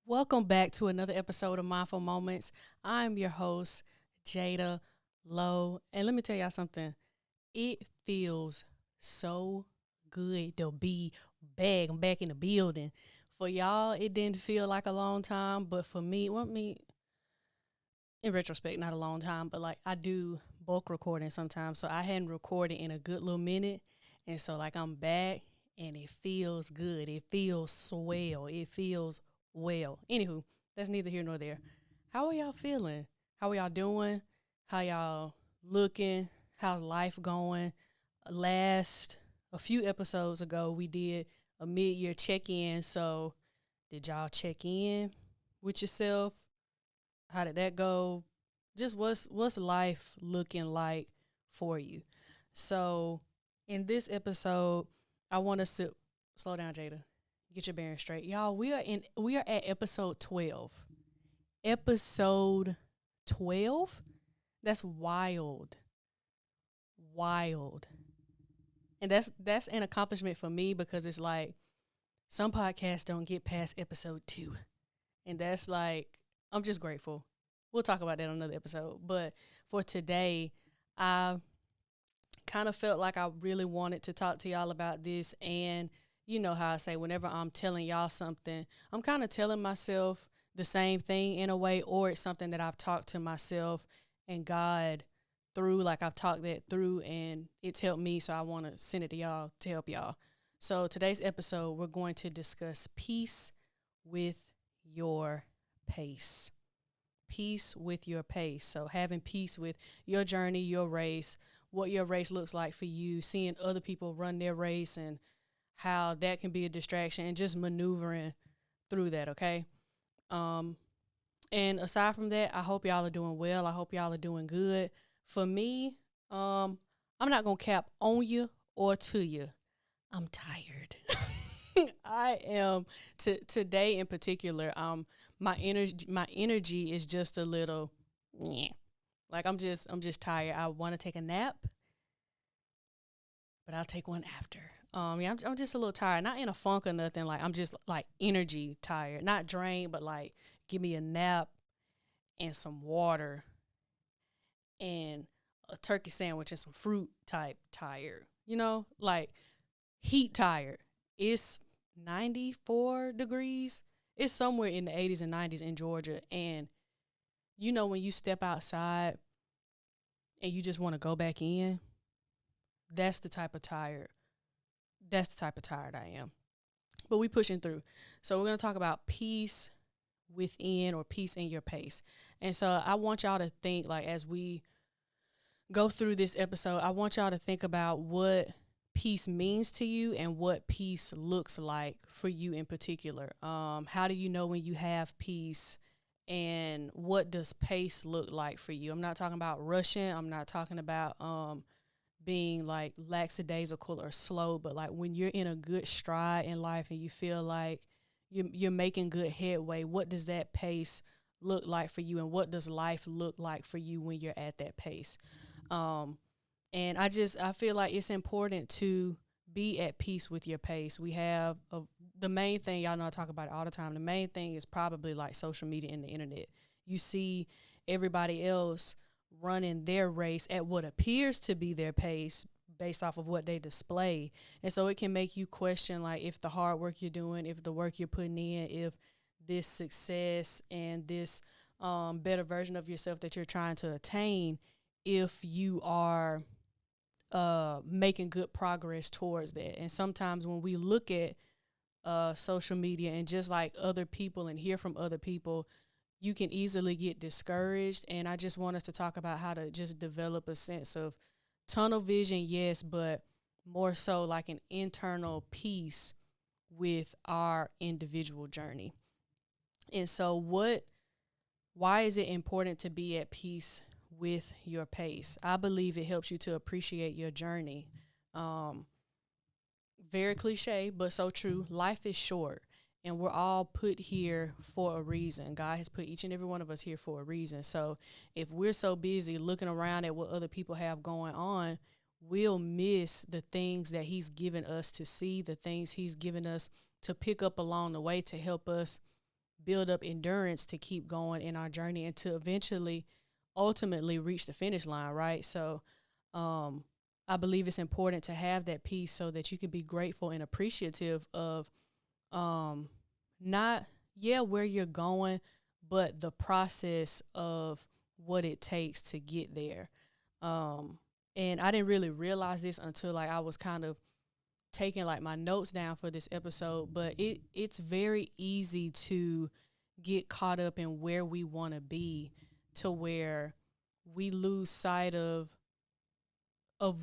Welcome back to another episode of Mindful Moments. I'm your host, Jada Lowe. And let me tell y'all something. It feels so good to be back. I'm back in the building. For y'all, it didn't feel like a long time, but for me, in retrospect, not a long time, but like I do bulk recording sometimes. So I hadn't recorded in a good little minute. And so like I'm back and it feels good. It feels swell. It feels well. Anywho, that's neither here nor there. How are y'all feeling? How are y'all doing? How y'all looking? How's life going? Last a few episodes ago we did a mid-year check-in. So did y'all check in with yourself? How did that go? Just what's life looking like for you? So in this episode, I want us to slow down, Jada. Get your bearings straight. Y'all, we are at episode 12. Episode 12? That's wild. Wild. And that's an accomplishment for me because it's like some podcasts don't get past episode 2. And that's like I'm just grateful. We'll talk about that on another episode. But for today, I kind of felt like I really wanted to talk to y'all about this. And you know how I say, whenever I'm telling y'all something, I'm kind of telling myself the same thing in a way, or it's something that I've talked to myself and God through, like I've talked that through and it's helped me. So I want to send it to y'all to help y'all. So today's episode, we're going to discuss peace with your pace. Peace with your pace. So having peace with your journey, your race, what your race looks like for you, seeing other people run their race and how that can be a distraction and just maneuvering through that, okay? Um, and aside from that, I hope y'all are doing well. I hope y'all are doing good. For me, I'm not gonna cap on you or to you. I'm tired. I am today in particular. My energy is just a little, yeah. Like I'm just tired. I want to take a nap, but I'll take one after. Yeah, I'm just a little tired. Not in a funk or nothing. Like I'm just like energy tired, not drained, but like give me a nap and some water and a turkey sandwich and some fruit type tired. Like heat tired. It's 94 degrees. It's somewhere in the 80s and 90s in Georgia. And when you step outside and you just want to go back in, that's the type of tired. That's the type of tired I am. But we pushing through. So we're going to talk about peace within or peace in your pace. And so I want y'all to think, like, as we go through this episode, I want y'all to think about what peace means to you and what peace looks like for you in particular. How do you know when you have peace, and what does pace look like for you? I'm not talking about rushing. I'm not talking about being like lackadaisical or slow, but like when you're in a good stride in life and you feel like you're making good headway, what does that pace look like for you, and what does life look like for you when you're at that pace? Um, and I feel like it's important to be at peace with your pace. The main thing, y'all know I talk about it all the time. The main thing is probably like social media and the internet. You see everybody else running their race at what appears to be their pace based off of what they display. And so it can make you question, like, if the hard work you're doing, if the work you're putting in, if this success and this better version of yourself that you're trying to attain, if you are making good progress towards that. And sometimes when we look at social media and just like other people and hear from other people, you can easily get discouraged. And I just want us to talk about how to just develop a sense of tunnel vision, yes, but more so like an internal peace with our individual journey. And so why is it important to be at peace with your pace? I believe it helps you to appreciate your journey. Very cliche, but so true. Life is short, and we're all put here for a reason. God has put each and every one of us here for a reason. So if we're so busy looking around at what other people have going on, we'll miss the things that he's given us to see, the things he's given us to pick up along the way to help us build up endurance to keep going in our journey and to eventually ultimately reach the finish line, right? So um I believe it's important to have that peace so that you can be grateful and appreciative of um not where you're going, but the process of what it takes to get there. um and I didn't really realize this until like I was kind of taking like my notes down for this episode, but it's very easy to get caught up in where we want to be, to where we lose sight of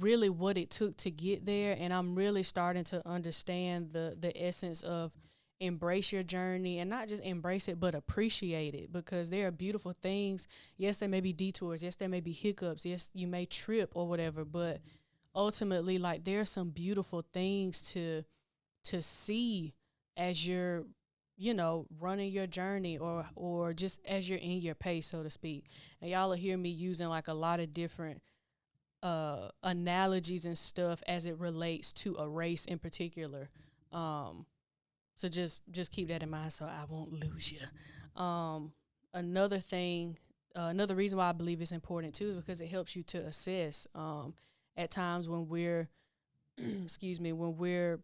really what it took to get there. And I'm really starting to understand the essence of embrace your journey, and not just embrace it but appreciate it, because there are beautiful things. Yes, there may be detours, yes there may be hiccups, yes you may trip or whatever, but ultimately like there are some beautiful things to see as you're, running your journey, or just as you're in your pace, so to speak. And y'all will hear me using like a lot of different analogies and stuff as it relates to a race in particular. So just keep that in mind so I won't lose you. Another thing, another reason why I believe it's important too is because it helps you to assess. At times when we're excuse me, when we're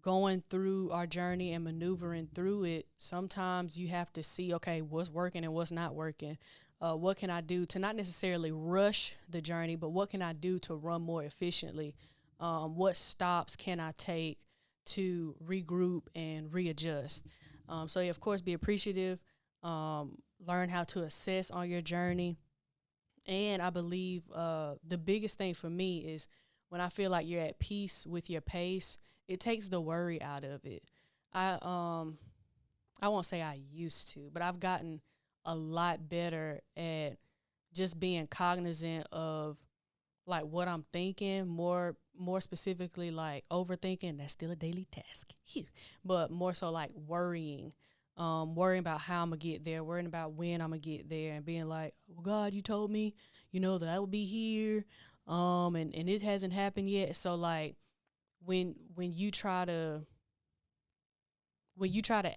going through our journey and maneuvering through it, sometimes you have to see, okay, what's working and what's not working. What can I do to not necessarily rush the journey, but what can I do to run more efficiently? What stops can I take to regroup and readjust? So, yeah, of course, be appreciative, learn how to assess on your journey. And I believe the biggest thing for me is when I feel like you're at peace with your pace, it takes the worry out of it. I won't say I used to, but I've gotten a lot better at just being cognizant of like what I'm thinking, more specifically like overthinking. That's still a daily task. Phew. But more so like worrying about how I'm gonna get there, worrying about when I'm gonna get there, and being like, well, God, you told me, that I would be here, and it hasn't happened yet. So like when you try to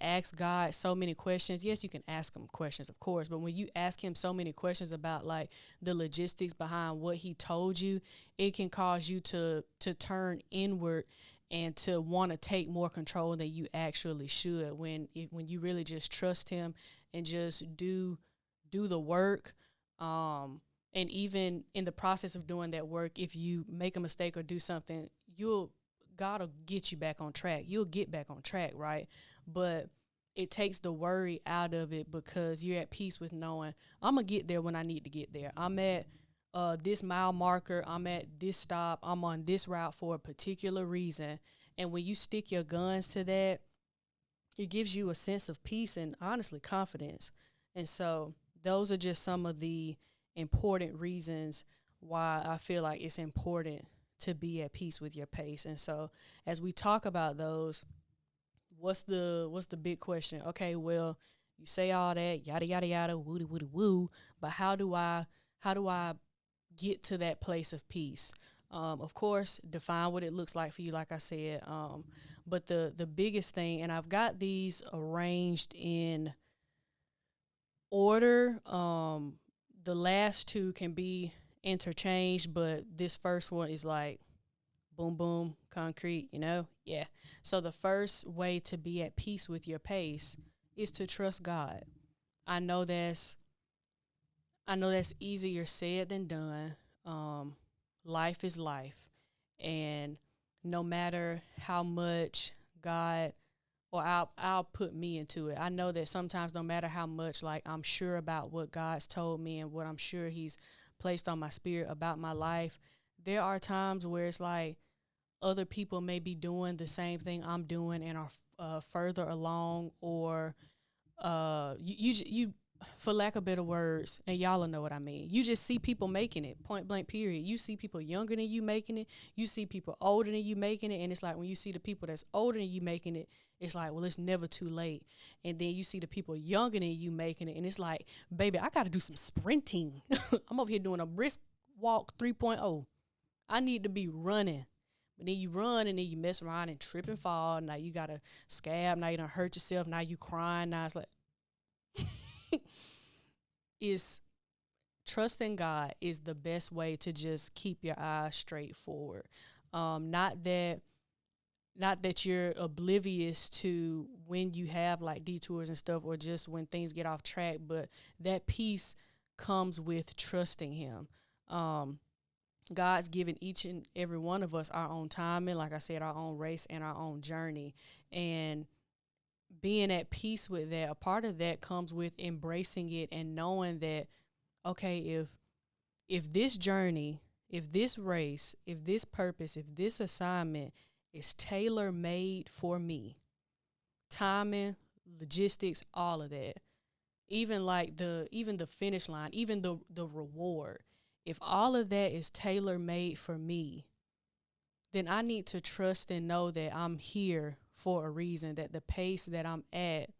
ask God so many questions, yes, you can ask him questions, of course, but when you ask him so many questions about like the logistics behind what he told you, it can cause you to turn inward and to want to take more control than you actually should, when you really just trust him and just do the work. And even in the process of doing that work, if you make a mistake or do something, God will get you back on track. You'll get back on track, right? But it takes the worry out of it because you're at peace with knowing I'm going to get there when I need to get there. I'm at this mile marker. I'm at this stop. I'm on this route for a particular reason. And when you stick your guns to that, it gives you a sense of peace and honestly confidence. And so those are just some of the important reasons why I feel like it's important to be at peace with your pace. And so as we talk about those, what's the big question? Okay, well, you say all that, yada yada yada, woody woody woo, but how do I get to that place of peace? Of course, define what it looks like for you, like I said. But the biggest thing, and I've got these arranged in order. The last two can be interchanged, but this first one is like boom, boom, concrete, Yeah. So the first way to be at peace with your pace is to trust God. I know that's easier said than done. Life is life. And no matter how much God, or I'll put me into it. I know that sometimes no matter how much like I'm sure about what God's told me and what I'm sure he's placed on my spirit about my life, there are times where it's like other people may be doing the same thing I'm doing and are further along, or you for lack of better words, and y'all will know what I mean. You just see people making it, point blank, period. You see people younger than you making it. You see people older than you making it. And it's like when you see the people that's older than you making it, it's like, well, it's never too late. And then you see the people younger than you making it, and it's like, baby, I got to do some sprinting. I'm over here doing a brisk walk 3.0. I need to be running. But then you run and then you mess around and trip and fall. Now you got a scab. Now you done hurt yourself. Now you crying. Now it's like, is trusting God is the best way to just keep your eyes straight forward. Not that you're oblivious to when you have like detours and stuff or just when things get off track, but that peace comes with trusting him. God's given each and every one of us our own timing, like I said, our own race and our own journey. And being at peace with that, a part of that comes with embracing it and knowing that, okay, if this journey, if this race, if this purpose, if this assignment is tailor made for me, timing, logistics, all of that, even like the finish line, even the reward, if all of that is tailor made for me, then I need to trust and know that I'm here for a reason, that the pace that I'm at,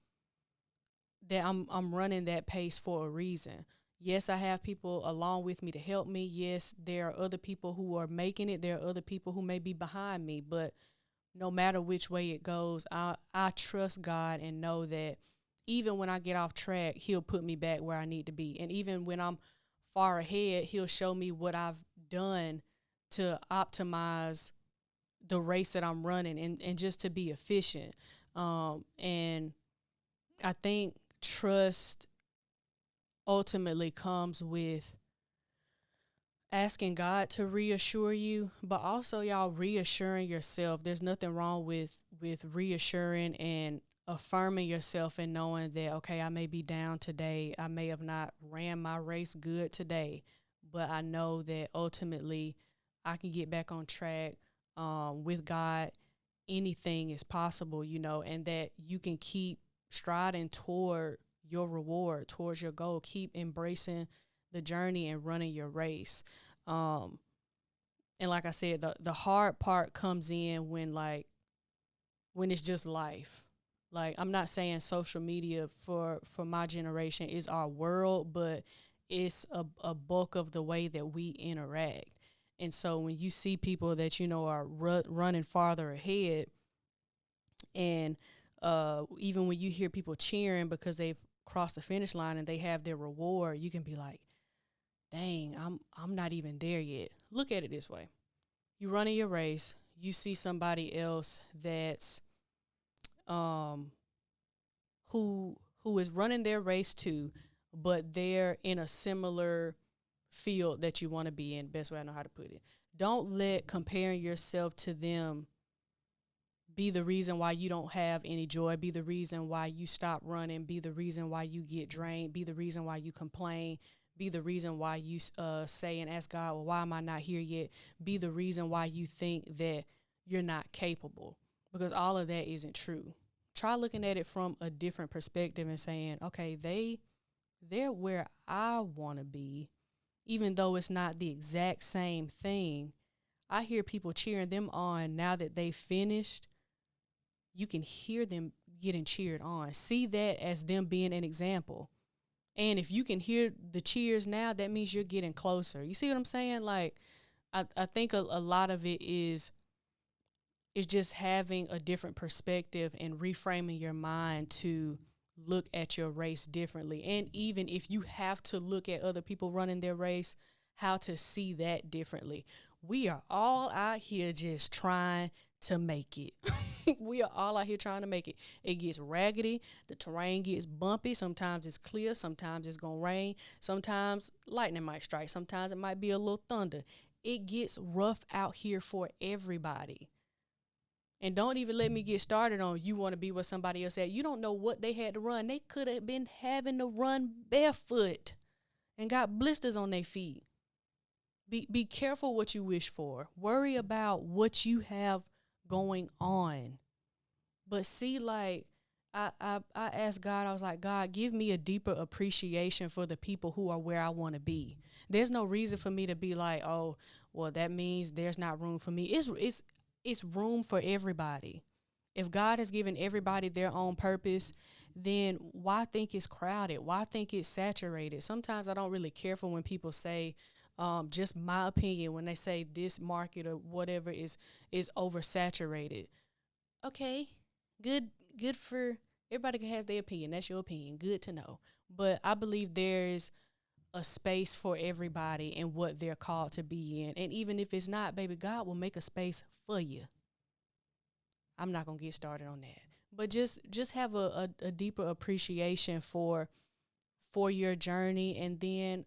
that I'm running that pace for a reason. Yes, I have people along with me to help me. Yes, there are other people who are making it. There are other people who may be behind me, but no matter which way it goes, I trust God and know that even when I get off track, he'll put me back where I need to be. And even when I'm far ahead, he'll show me what I've done to optimize the race that I'm running and just to be efficient. And I think trust ultimately comes with asking God to reassure you, but also y'all reassuring yourself. There's nothing wrong with reassuring and affirming yourself and knowing that, okay, I may be down today. I may have not ran my race good today, but I know that ultimately I can get back on track. With God, anything is possible, and that you can keep striding toward your reward, towards your goal. Keep embracing the journey and running your race. And like I said, the hard part comes in when it's just life. Like, I'm not saying social media for my generation is our world, but it's a bulk of the way that we interact. And so when you see people that are running farther ahead, and even when you hear people cheering because they've crossed the finish line and they have their reward, you can be like, dang, I'm not even there yet. Look at it this way. You running your race, you see somebody else that's who is running their race too, but they're in a similar field that you want to be in. Best way I know how to put it. Don't let comparing yourself to them be the reason why you don't have any joy, be the reason why you stop running, be the reason why you get drained, be the reason why you complain, be the reason why you say and ask God, well, why am I not here yet? Be the reason why you think that you're not capable, because all of that isn't true. Try looking at it from a different perspective and saying, okay, they're where I want to be, even though it's not the exact same thing. I hear people cheering them on now that they finished. You can hear them getting cheered on. See that as them being an example. And if you can hear the cheers now, that means you're getting closer. You see what I'm saying? Like, I think a lot of it is just having a different perspective and reframing your mind to look at your race differently. And even if you have to look at other people running their race, how to see that differently. We are all out here just trying to make it. We are all out here trying to make it. It gets raggedy. The terrain gets bumpy. Sometimes it's clear. Sometimes it's going to rain. Sometimes lightning might strike. Sometimes it might be a little thunder. It gets rough out here for everybody. And don't even let me get started on you want to be where somebody else at. You don't know what they had to run. They could have been having to run barefoot and got blisters on their feet. Be careful what you wish for. Worry about what you have going on. But see, like, I asked God, I was like, God, give me a deeper appreciation for the people who are where I want to be. There's no reason for me to be like, oh, well, that means there's not room for me. It's room for everybody. If God has given everybody their own purpose, then why think it's crowded? Why think it's saturated? Sometimes I don't really care for when people say, Just my opinion, when they say this market or whatever is oversaturated. Okay, good, good for everybody has their opinion. That's your opinion. Good to know. But I believe there's a space for everybody and what they're called to be in. And even if it's not, baby, God will make a space for you. I'm not gonna get started on that. But just have a deeper appreciation for your journey, and then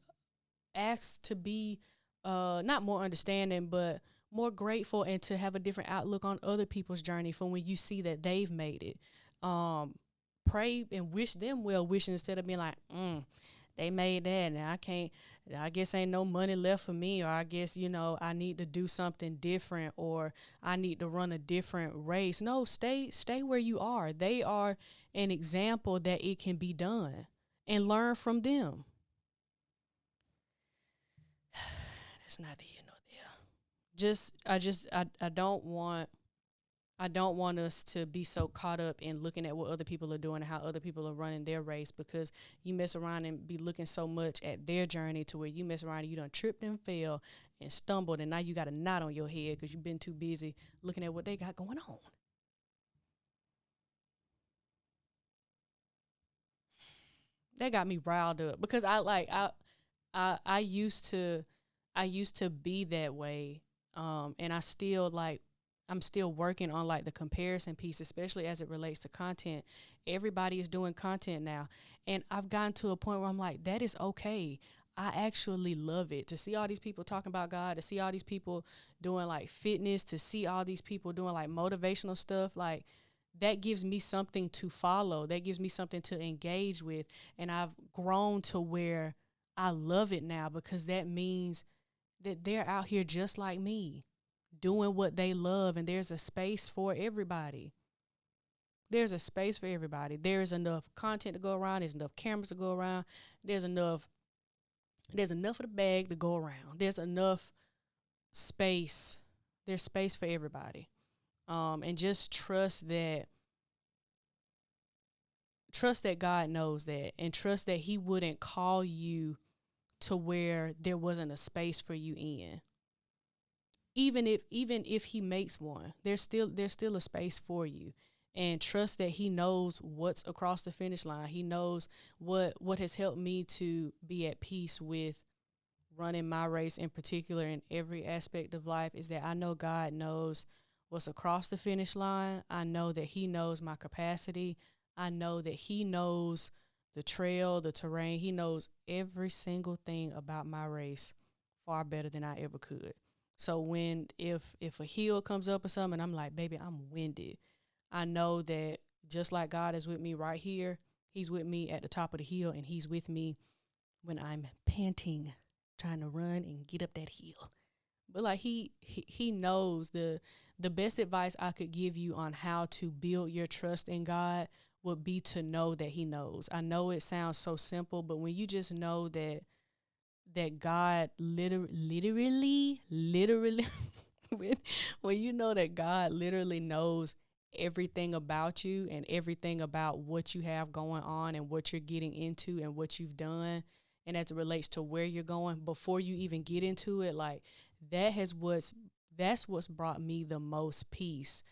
ask to be not more understanding but more grateful, and to have a different outlook on other people's journey from when you see that they've made it. Um Pray and wish them well wishing, instead of being like, they made that and I can't, I guess ain't no money left for me, or I guess, I need to do something different, or I need to run a different race. No, stay where you are. They are an example that it can be done, and learn from them. That's neither here nor there. I don't want us to be so caught up in looking at what other people are doing and how other people are running their race, because you mess around and be looking so much at their journey to where you mess around and you done tripped and fell and stumbled, and now you got a knot on your head because you've been too busy looking at what they got going on. That got me riled up because I used to be that way. And I'm still working on like the comparison piece, especially as it relates to content. Everybody is doing content now. And I've gotten to a point where I'm like, that is okay. I actually love it to see all these people talking about God, to see all these people doing like fitness, to see all these people doing like motivational stuff. Like, that gives me something to follow. That gives me something to engage with. And I've grown to where I love it now, because that means that they're out here just like me, doing what they love, and there's a space for everybody. There's a space for everybody. There's enough content to go around, there's enough cameras to go around, there's enough there's enough of the bag to go around. There's enough space. There's space for everybody. And just trust that God knows that, and trust that he wouldn't call you to where there wasn't a space for you in. Even if he makes one, there's still a space for you. And trust that he knows what's across the finish line. He knows what has helped me to be at peace with running my race in particular, in every aspect of life, is that I know God knows what's across the finish line. I know that he knows my capacity. I know that he knows the trail, the terrain. He knows every single thing about my race far better than I ever could. So if a hill comes up or something, I'm like, baby, I'm winded. I know that just like God is with me right here, he's with me at the top of the hill, and he's with me when I'm panting, trying to run and get up that hill. But like he knows the best advice I could give you on how to build your trust in God would be to know that he knows. I know it sounds so simple, but when you just know that God literally when, when you know that God literally knows everything about you and everything about what you have going on and what you're getting into and what you've done, and as it relates to where you're going before you even get into it, like that's what's brought me the most peace.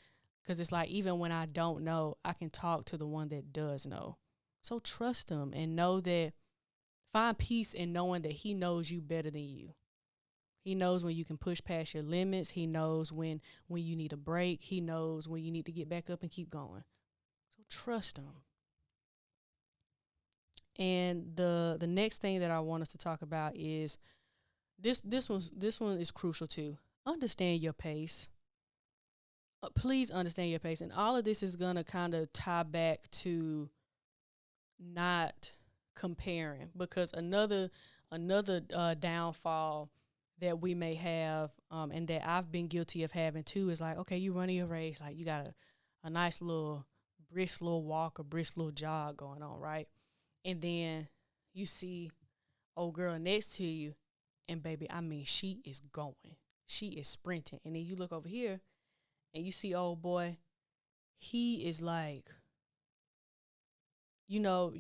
Because it's like, even when I don't know, I can talk to the one that does know. So trust him and know that, find peace in knowing that he knows you better than you. He knows when you can push past your limits. He knows when you need a break. He knows when you need to get back up and keep going. So trust him. And the next thing that I want us to talk about is this one is crucial too. Understand your pace. Please understand your pace. And all of this is gonna kind of tie back to not comparing, because another downfall that we may have, and that I've been guilty of having too, is like, okay, you running your race, like you got a nice little brisk little walk or brisk little jog going on, right? And then you see old girl next to you, and baby, I mean, she is going, she is sprinting, and then you look over here and you see old boy, he is like, y'all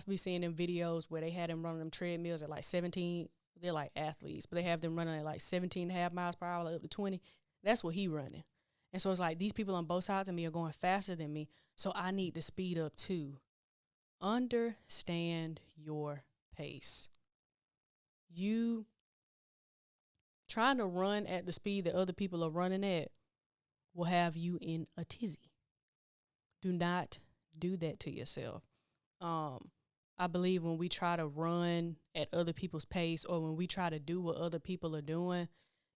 be seeing them videos where they had him running them treadmills at like 17, they're like athletes, but they have them running at like 17 and a half miles per hour, like up to 20. That's what he running. And so it's like these people on both sides of me are going faster than me. So I need to speed up too. Understand your pace. You trying to run at the speed that other people are running at will have you in a tizzy. Do not do that to yourself. I believe when we try to run at other people's pace, or when we try to do what other people are doing,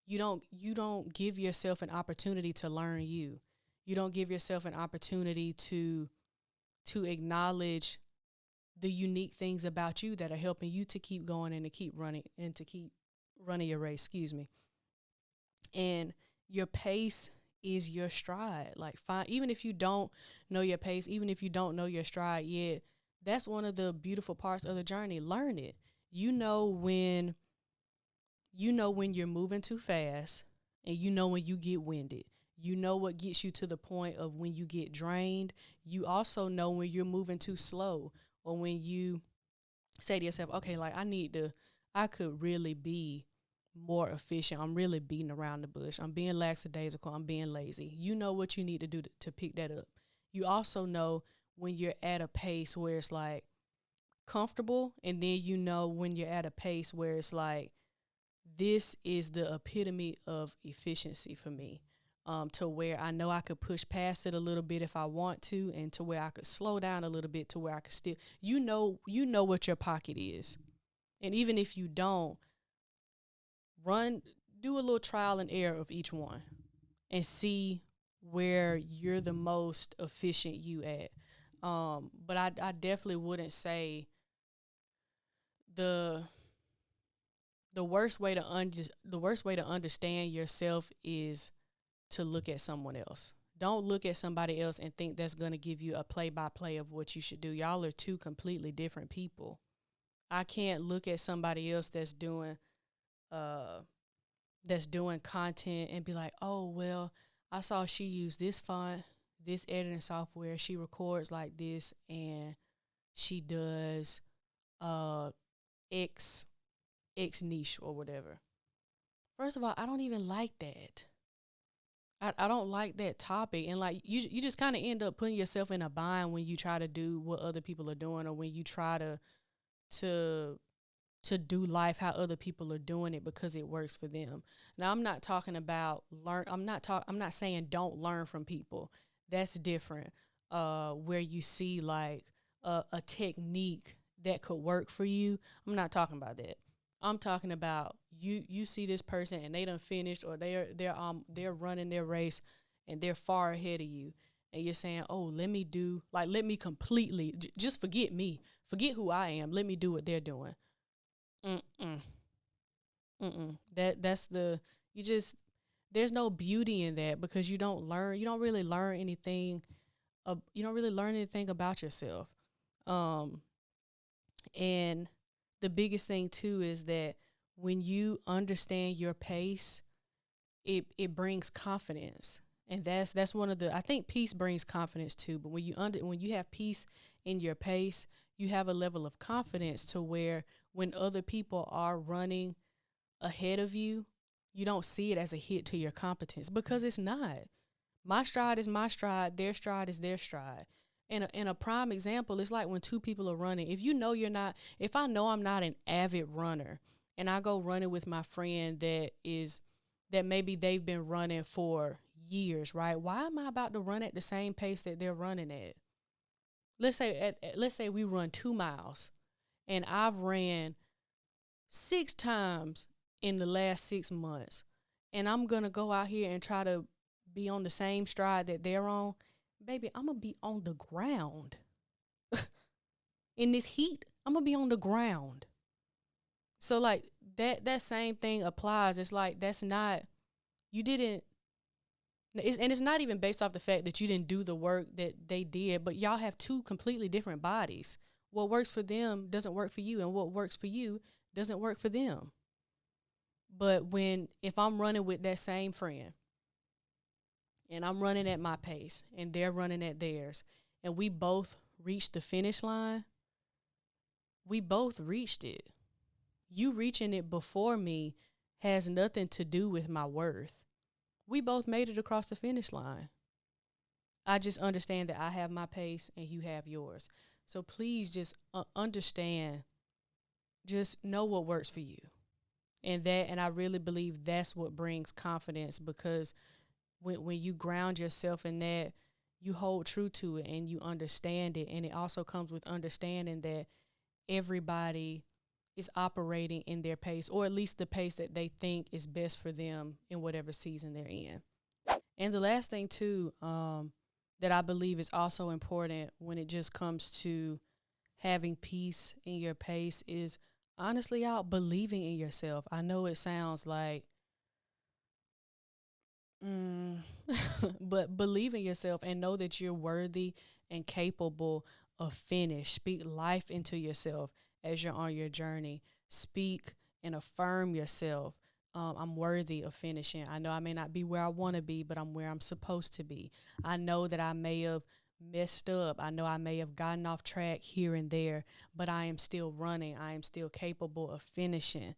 you don't give yourself an opportunity to learn you. You don't give yourself an opportunity to acknowledge the unique things about you that are helping you to keep going and to keep running and to keep running your race, excuse me. And your pace is your stride. Like, fine, even if you don't know your pace, even if you don't know your stride yet, that's one of the beautiful parts of the journey. Learn it. You know when you're moving too fast, and you know when you get winded. You know what gets you to the point of when you get drained. You also know when you're moving too slow, or when you say to yourself, okay, like I could really be more efficient. I'm really beating around the bush. I'm being lackadaisical. I'm being lazy. You know what you need to do to pick that up. You also know when you're at a pace where it's like comfortable, and then you know when you're at a pace where it's like, this is the epitome of efficiency for me, to where I know I could push past it a little bit if I want to, and to where I could slow down a little bit to where I could still, you know what your pocket is. And even if you don't, do a little trial and error of each one and see where you're the most efficient you at. But I definitely wouldn't say the worst way to understand yourself is to look at someone else. Don't look at somebody else and think that's going to give you a play-by-play of what you should do. Y'all are two completely different people. I can't look at somebody else that's doing content and be like, oh, well, I saw she used this font, this editing software, she records like this, and she does X niche or whatever. First of all, I don't even like that. I don't like that topic. And like you just kind of end up putting yourself in a bind when you try to do what other people are doing, or when you try to do life how other people are doing it because it works for them. Now, I'm not talking about I'm not saying don't learn from people. That's different. Where you see like a technique that could work for you. I'm not talking about that. I'm talking about you see this person and they done finished, or they're running their race and they're far ahead of you, and you're saying, oh, let me completely just forget me, forget who I am, let me do what they're doing. Mm-mm. Mm-mm. That's the you just there's no beauty in that, because you don't really learn anything. You don't really learn anything about yourself. Um, and the biggest thing too is that when you understand your pace, it brings confidence. And that's one of the, I think peace brings confidence too. But when you have peace in your pace, you have a level of confidence to where when other people are running ahead of you, you don't see it as a hit to your competence, because it's not. My stride is my stride, their stride is their stride. And a prime example is like when two people are running. If I know I'm not an avid runner, and I go running with my friend that maybe they've been running for years, right? Why am I about to run at the same pace that they're running at? Let's say we run 2 miles, and I've ran 6 times in the last 6 months, and I'm going to go out here and try to be on the same stride that they're on. Baby, I'm going to be on the ground. In this heat, I'm going to be on the ground. So like that same thing applies. It's like it's not even based off the fact that you didn't do the work that they did, but y'all have 2 completely different bodies. What works for them doesn't work for you, and what works for you doesn't work for them. But if I'm running with that same friend, and I'm running at my pace and they're running at theirs, and we both reached the finish line, we both reached it. You reaching it before me has nothing to do with my worth. We both made it across the finish line. I just understand that I have my pace and you have yours. So please just understand, just know what works for you. And I really believe that's what brings confidence, because when you ground yourself in that, you hold true to it and you understand it. And it also comes with understanding that everybody is operating in their pace, or at least the pace that they think is best for them in whatever season they're in. And the last thing too, that I believe is also important when it just comes to having peace in your pace is honestly out believing in yourself. I know it sounds like, mm, but believe in yourself and know that you're worthy and capable of finish. Speak life into yourself as you're on your journey. Speak and affirm yourself. I'm worthy of finishing. I know I may not be where I want to be, but I'm where I'm supposed to be. I know that I may have messed up. I know I may have gotten off track here and there, but I am still running. I am still capable of finishing.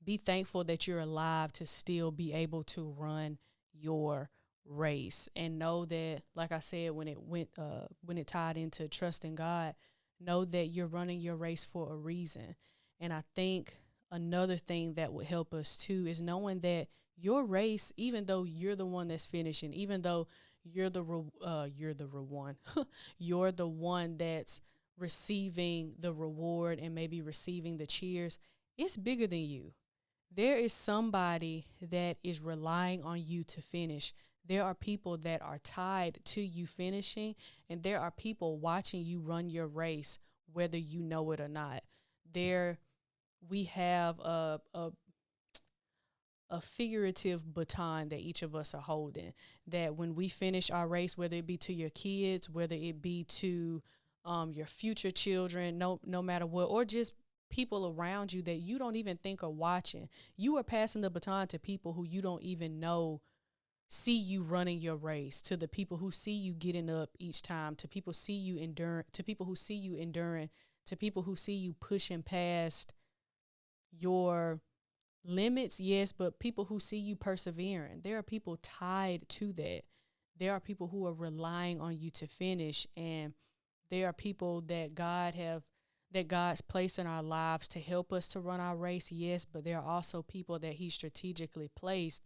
Be thankful that you're alive to still be able to run your race, and know that, like I said, when it tied into trusting God, know that you're running your race for a reason. And I think another thing that would help us too is knowing that your race, even though you're the one that's finishing, even though you're the one, you're the one that's receiving the reward and maybe receiving the cheers, it's bigger than you. There is somebody that is relying on you to finish. There are people that are tied to you finishing, and there are people watching you run your race, whether you know it or not. There, we have a figurative baton that each of us are holding. That when we finish our race, whether it be to your kids, whether it be to your future children, no matter what, or just people around you that you don't even think are watching, you are passing the baton to people who you don't even know see you running your race, to the people who see you getting up each time, to people see you enduring, to people who see you enduring, to people who see you pushing past your limits, yes, but people who see you persevering. There are people tied to that. There are people who are relying on you to finish, and there are people that God's placed in our lives to help us to run our race, yes, but there are also people that he strategically placed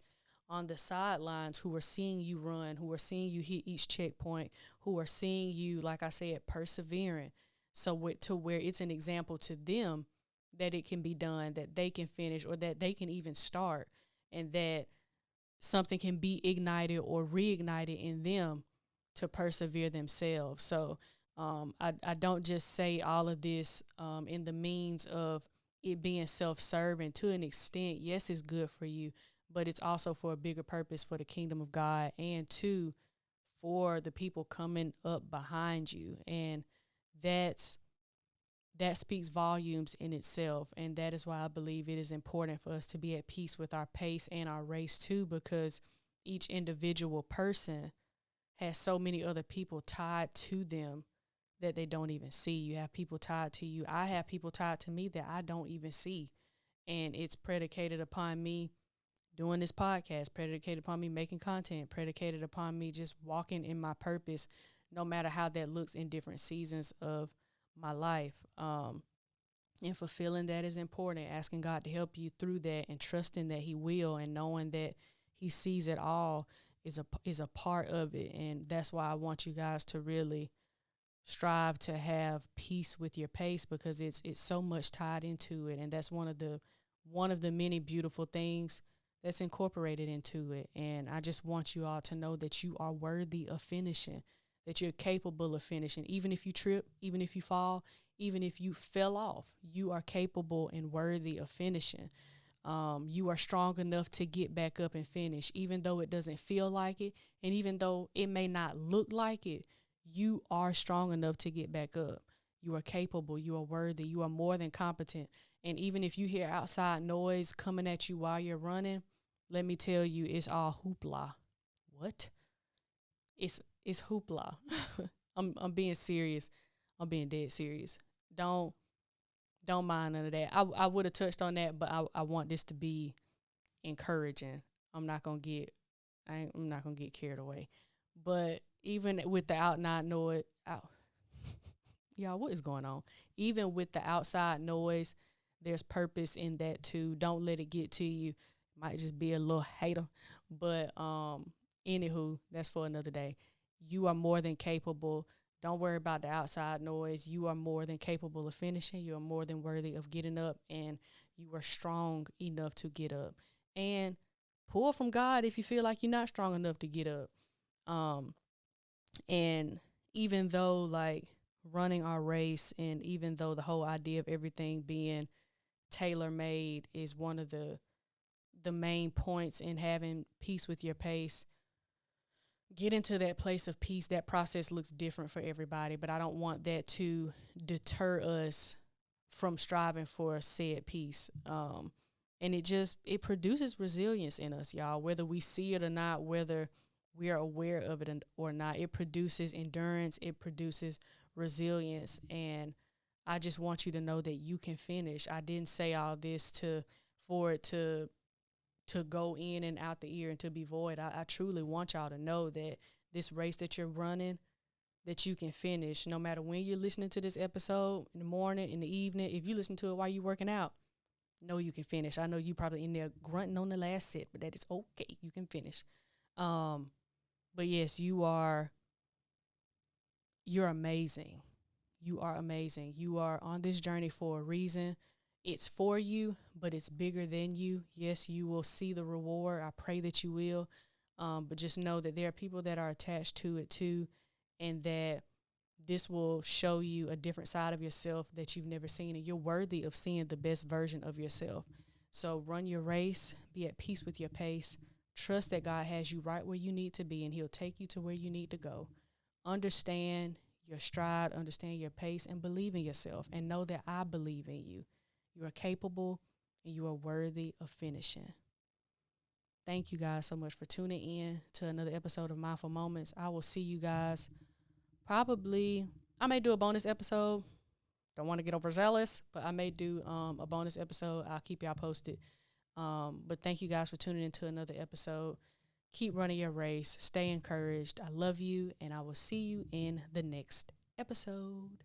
on the sidelines who are seeing you run, who are seeing you hit each checkpoint, who are seeing you, like I said, persevering. So to where it's an example to them that it can be done, that they can finish, or that they can even start, and that something can be ignited or reignited in them to persevere themselves. So I don't just say all of this in the means of it being self-serving. To an extent, yes, it's good for you, but it's also for a bigger purpose, for the kingdom of God, and two, for the people coming up behind you. And that's that speaks volumes in itself. And that is why I believe it is important for us to be at peace with our pace and our race too, because each individual person has so many other people tied to them that they don't even see. You have people tied to you. I have people tied to me that I don't even see. And it's predicated upon me doing this podcast, predicated upon me making content, predicated upon me just walking in my purpose, no matter how that looks in different seasons of my life. And fulfilling that is important. Asking God to help you through that, and trusting that he will, and knowing that he sees it all is a part of it. And that's why I want you guys to really strive to have peace with your pace, because it's so much tied into it. And that's one of the many beautiful things that's incorporated into it. And I just want you all to know that you are worthy of finishing, that you're capable of finishing. Even if you trip, even if you fall, even if you fell off, you are capable and worthy of finishing. You are strong enough to get back up and finish, even though it doesn't feel like it. And even though it may not look like it, you are strong enough to get back up. You are capable. You are worthy. You are more than competent. And even if you hear outside noise coming at you while you're running, let me tell you, it's all hoopla. What? It's hoopla. I'm being serious. I'm being dead serious. Don't Don't mind none of that. I would have touched on that, but I want this to be encouraging. I'm not gonna get I'm not gonna get carried away. But even with the out not noise, out, y'all, what is going on? Even with the outside noise, there's purpose in that too. Don't let it get to you. Might just be a little hater, but anywho, that's for another day. You are more than capable. Don't worry about the outside noise. You are more than capable of finishing. You are more than worthy of getting up, and you are strong enough to get up. And pull from God if you feel like you're not strong enough to get up. Um, and even though like running our race, and even though the whole idea of everything being tailor made is one of the main points in having peace with your pace, get into that place of peace. That process looks different for everybody, but I don't want that to deter us from striving for said peace. And it produces resilience in us, y'all, whether we see it or not, whether we are aware of it or not. It produces endurance, it produces resilience, and I just want you to know that you can finish. I didn't say all this for it to go in and out the ear and to be void. I truly want y'all to know that this race that you're running, that you can finish. No matter when you're listening to this episode, in the morning, in the evening, if you listen to it while you're working out, know you can finish. I know you probably in there grunting on the last set, but that is okay. You can finish. But yes, you're amazing. You are amazing. You are on this journey for a reason. It's for you, but it's bigger than you. Yes, you will see the reward. I pray that you will. But just know that there are people that are attached to it too, and that this will show you a different side of yourself that you've never seen, and you're worthy of seeing the best version of yourself. So run your race, be at peace with your pace, trust that God has you right where you need to be, and he'll take you to where you need to go. Understand your stride, understand your pace, and believe in yourself, and know that I believe in you. You are capable, and you are worthy of finishing. Thank you guys so much for tuning in to another episode of Mindful Moments. I will see you guys probably, I may do a bonus episode. Don't want to get overzealous, but I may do a bonus episode. I'll keep y'all posted. But thank you guys for tuning into another episode. Keep running your race. Stay encouraged. I love you, and I will see you in the next episode.